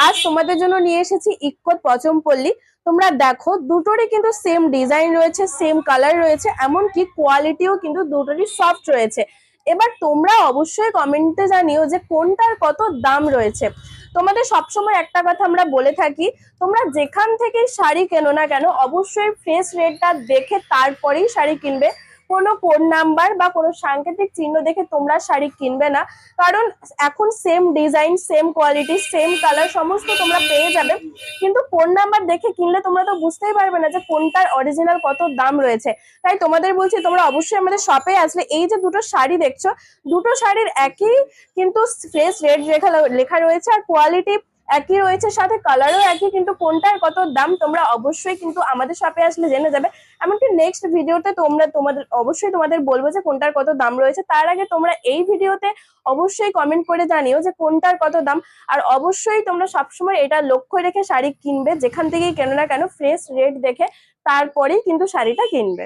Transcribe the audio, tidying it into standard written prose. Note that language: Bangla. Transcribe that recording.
আজ তোমাদের জন্য নিয়ে এসেছি ইক্কত পচমপল্লী। তোমরা দেখো দুটোরই কিন্তু সেম ডিজাইন রয়েছে, সেম কালার রয়েছে, এমনকি কোয়ালিটিও কিন্তু দুটোরই সফট রয়েছে। এবার তোমরা অবশ্যই কমেন্টে জানিও যে কোনটার কত দাম রয়েছে। তোমাদের সবসময় একটা কথা আমরা বলে থাকি, তোমরা যেখান থেকে শাড়ি কেনো না কেন অবশ্যই ফ্রেশ রেটটা দেখে তারপরেই শাড়ি কিনবে। কোনো কোড নাম্বার বা কোনো সাংকেতিক চিহ্ন দেখে তোমরা শাড়ি কিনবে না। কারণ এখন same design, same quality, same colour সমস্ত তোমরা পেয়ে যাবে, কিন্তু ফোন নাম্বার দেখে কিনলে তোমরা তো বুঝতেই পারবে না যে কোনটার অরিজিনাল কত দাম রয়েছে। তাই তোমাদের বলছি তোমরা অবশ্যই আমাদের শপে আসলে এই যে দুটো শাড়ি দেখছো, দুটো শাড়ির একই কিন্তু ফ্রেশ রেট লেখা লেখা রয়েছে, আর কোয়ালিটি একই রয়েছে, সাথে কালারও একই, কিন্তু কোনটার কত দাম তোমরা অবশ্যই কিন্তু আমাদের শপে আসলে জেনে যাবে। এমনকি নেক্সট ভিডিওতে তোমাদের বলবো যে কোনটার কত দাম রয়েছে। তার আগে তোমরা এই ভিডিওতে অবশ্যই কমেন্ট করে জানিও যে কোনটার কত দাম। আর অবশ্যই তোমরা সবসময় এটা লক্ষ্য রেখে শাড়ি কিনবে, যেখান থেকেই কেনো না কেন ফ্রেশ রেট দেখে তারপরেই কিন্তু শাড়িটা কিনবে।